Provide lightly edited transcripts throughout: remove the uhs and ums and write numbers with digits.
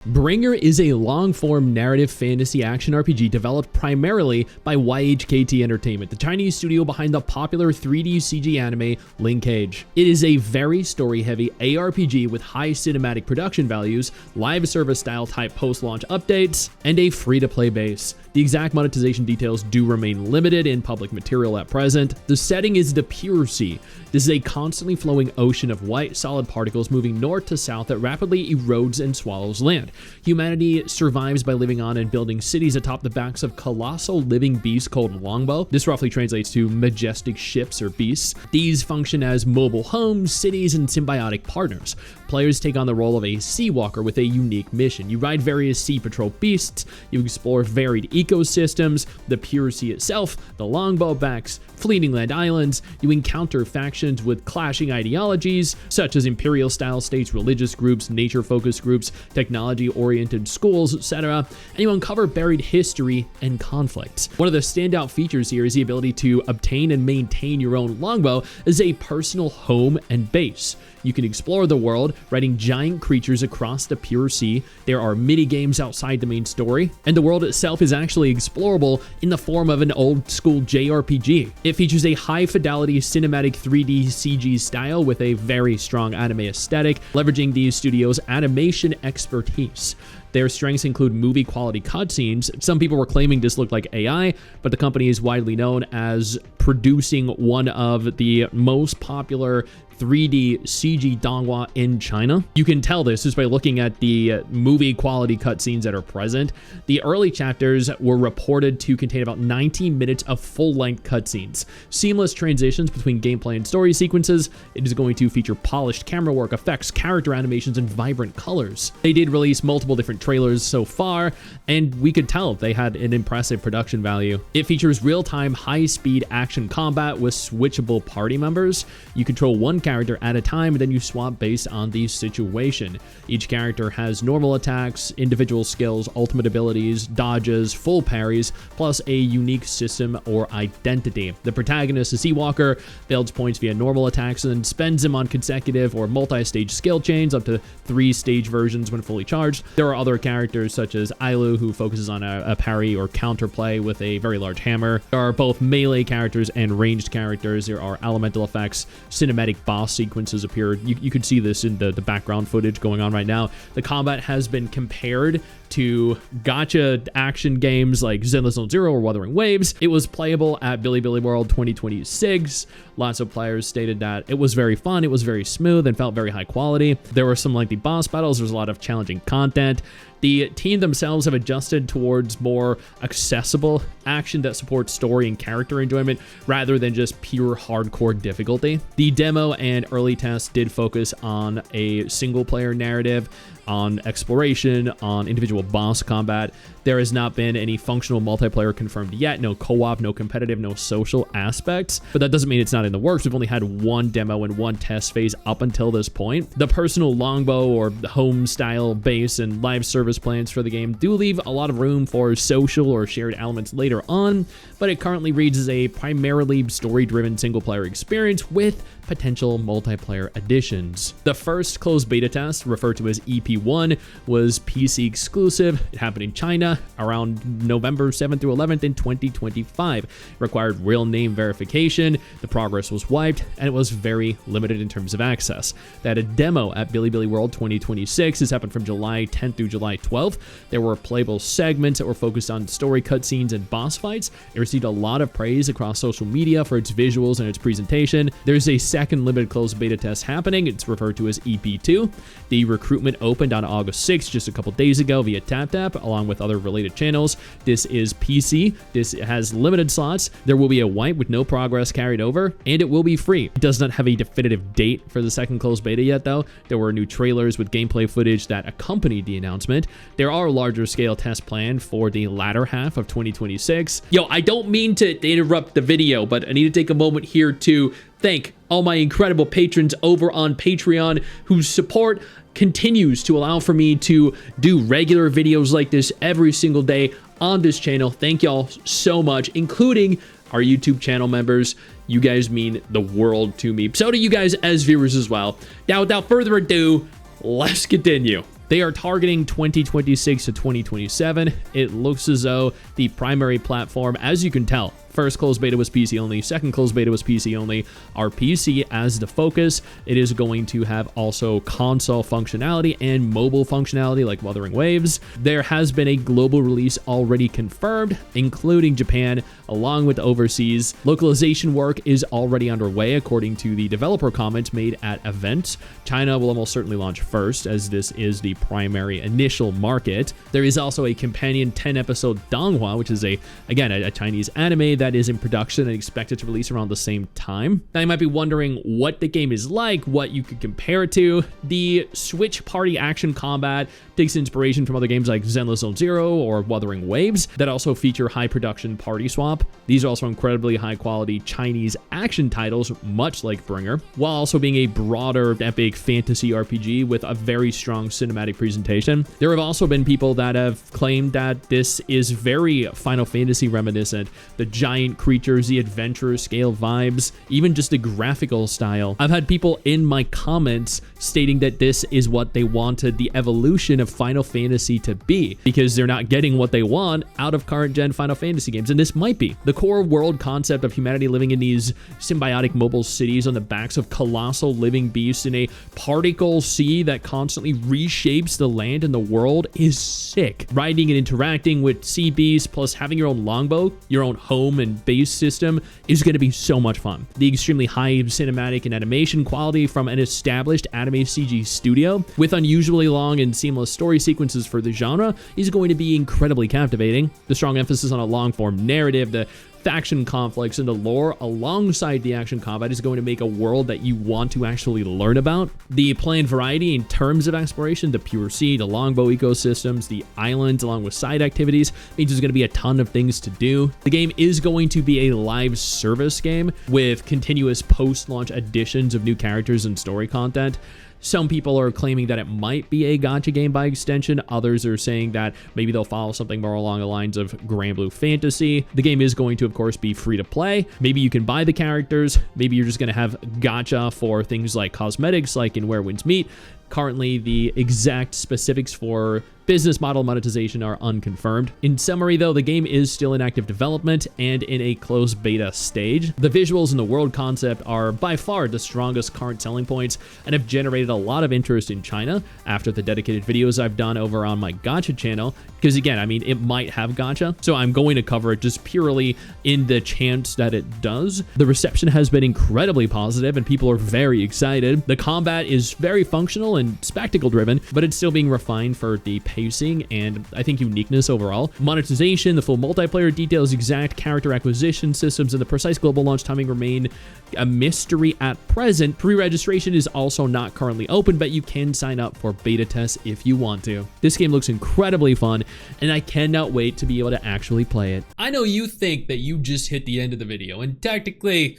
Bringer is a long-form narrative fantasy action RPG developed primarily by YHKT Entertainment, the Chinese studio behind the popular 3D CG anime Linkage. It is a very story-heavy ARPG with high cinematic production values, live service-style type post-launch updates, and a free-to-play base. The exact monetization details do remain limited in public material at present. The setting is the Pure Sea. This is a constantly flowing ocean of white solid particles moving north to south that rapidly erodes and swallows land. Humanity survives by living on and building cities atop the backs of colossal living beasts called longbow. This roughly translates to majestic ships or beasts. These function as mobile homes, cities, and symbiotic partners. Players take on the role of a sea walker with a unique mission. You ride various sea patrol beasts, you explore varied ecosystems, the Pure Sea itself, the longbow backs, fleeting land islands. You encounter factions with clashing ideologies, such as imperial-style states, religious groups, nature-focused groups, technology-oriented schools, etc., and you uncover buried history and conflicts. One of the standout features here is the ability to obtain and maintain your own longbow as a personal home and base. You can explore the world, riding giant creatures across the Pure Sea. There are mini-games outside the main story, and the world itself is actually explorable in the form of an old-school JRPG. It features a high-fidelity cinematic 3D CG style with a very strong anime aesthetic, leveraging the studio's animation expertise. Their strengths include movie-quality cutscenes. Some people were claiming this looked like AI, but the company is widely known as producing one of the most popular 3D CG donghua in China. You can tell this just by looking at the movie quality cutscenes that are present. The early chapters were reported to contain about 19 minutes of full-length cutscenes. Seamless transitions between gameplay and story sequences. It is going to feature polished camera work, effects, character animations, and vibrant colors. They did release multiple different trailers so far, and we could tell they had an impressive production value. It features real-time, high-speed action combat with switchable party members. You control one character at a time, and then you swap based on the situation. Each character has normal attacks, individual skills, ultimate abilities, dodges, full parries, plus a unique system or identity. The protagonist, the Seawalker, builds points via normal attacks and then spends them on consecutive or multi-stage skill chains, up to 3-stage versions when fully charged. There are other characters such as Ailu, who focuses on a parry or counterplay with a very large hammer. There are both melee characters and ranged characters. There are elemental effects, cinematic boss sequences appear. You can see this in the background footage going on right now. The combat has been compared to gacha action games like Zenless Zone Zero or Wuthering Waves. It was playable at Bilibili World 2026. Lots of players stated that it was very fun, it was very smooth, and felt very high quality. There were some lengthy boss battles, there's a lot of challenging content. The team themselves have adjusted towards more accessible action that supports story and character enjoyment rather than just pure hardcore difficulty. The demo and early tests did focus on a single-player narrative, on exploration, on individual boss combat. There has not been any functional multiplayer confirmed yet, no co-op, no competitive, no social aspects, but that doesn't mean it's not in the works. We've only had one demo and one test phase up until this point. The personal longbow or home style base and live service plans for the game do leave a lot of room for social or shared elements later on, but it currently reads as a primarily story-driven single-player experience with potential multiplayer additions. The first closed beta test, referred to as EP1, was PC exclusive. It happened in China around November 7th through 11th in 2025. It required real name verification, the progress was wiped, and it was very limited in terms of access. They had a demo at Bilibili World 2026. This happened from July 10th through July 12th. There were playable segments that were focused on story cutscenes and boss fights. It received a lot of praise across social media for its visuals and its presentation. There's a second limited closed beta test happening. It's referred to as EP2. The recruitment opened on August 6th, just a couple days ago, via TapTap, along with other related channels. This is PC. This has limited slots. There will be a wipe with no progress carried over, and it will be free. It does not have a definitive date for the second closed beta yet, though. There were new trailers with gameplay footage that accompanied the announcement. There are larger scale tests planned for the latter half of 2026. Yo, I don't mean to interrupt the video, but I need to take a moment here to thank all my incredible patrons over on Patreon whose support continues to allow for me to do regular videos like this every single day on this channel. Thank y'all so much, including our YouTube channel members. You guys mean the world to me. So do you guys as viewers as well. Now, without further ado, let's continue. They are targeting 2026 to 2027. It looks as though the primary platform, as you can tell, first closed beta was PC only, second closed beta was PC only, are PC as the focus. It is going to have also console functionality and mobile functionality like Wuthering Waves. There has been a global release already confirmed, including Japan, along with overseas. Localization work is already underway according to the developer comments made at events. China will almost certainly launch first, as this is the primary initial market. There is also a companion 10-episode donghua, which is again a Chinese anime that is in production and expected to release around the same time. Now you might be wondering what the game is like, what you could compare it to. The Switch party action combat takes inspiration from other games like Zenless Zone Zero or Wuthering Waves that also feature high production party swap. These are also incredibly high quality Chinese action titles, much like Bringer, while also being a broader epic fantasy RPG with a very strong cinematic presentation. There have also been people that have claimed that this is very Final Fantasy reminiscent. The giant creatures, the adventure scale vibes, even just the graphical style. I've had people in my comments stating that this is what they wanted the evolution of Final Fantasy to be, because they're not getting what they want out of current gen Final Fantasy games, and this might be. The core world concept of humanity living in these symbiotic mobile cities on the backs of colossal living beasts in a particle sea that constantly reshapes the land and the world is sick. Riding and interacting with sea beasts, plus having your own longbow, your own home and base system, is going to be so much fun. The extremely high cinematic and animation quality from an established anime CG studio with unusually long and seamless story sequences for the genre is going to be incredibly captivating. The strong emphasis on a long-form narrative, the faction conflicts, and the lore alongside the action combat is going to make a world that you want to actually learn about. The planned variety in terms of exploration, the pure sea, the longbow ecosystems, the islands, along with side activities, means there's going to be a ton of things to do. The game is going to be a live service game with continuous post-launch additions of new characters and story content. Some people are claiming that it might be a gacha game by extension. Others are saying that maybe they'll follow something more along the lines of Grand Blue Fantasy. The game is going to, of course, be free to play. Maybe you can buy the characters. Maybe you're just going to have gacha for things like cosmetics, like in Where Winds Meet. Currently, the exact specifics for business model monetization are unconfirmed. In summary, though, the game is still in active development and in a closed beta stage. The visuals and the world concept are by far the strongest current selling points and have generated a lot of interest in China after the dedicated videos I've done over on my gacha channel. Because again, I mean, it might have gacha, so I'm going to cover it just purely in the chance that it does. The reception has been incredibly positive and people are very excited. The combat is very functional and spectacle driven, but it's still being refined for the pacing and I think uniqueness overall. Monetization, the full multiplayer details, exact character acquisition systems, and the precise global launch timing remain a mystery at present. Pre-registration is also not currently open, but you can sign up for beta tests if you want to. This game looks incredibly fun, and I cannot wait to be able to actually play it. I know you think that you just hit the end of the video, and technically,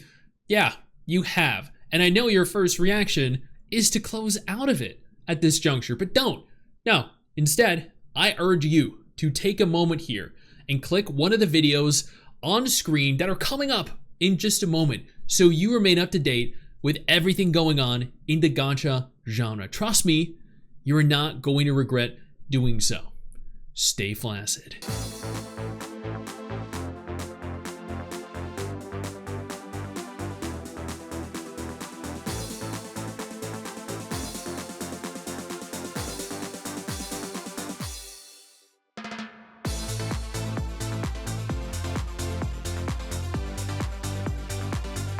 yeah, you have. And I know your first reaction is to close out of it at this juncture, but don't. No, instead, I urge you to take a moment here and click one of the videos on screen that are coming up in just a moment so you remain up to date with everything going on in the gacha genre. Trust me, you are not going to regret doing so. Stay flaccid.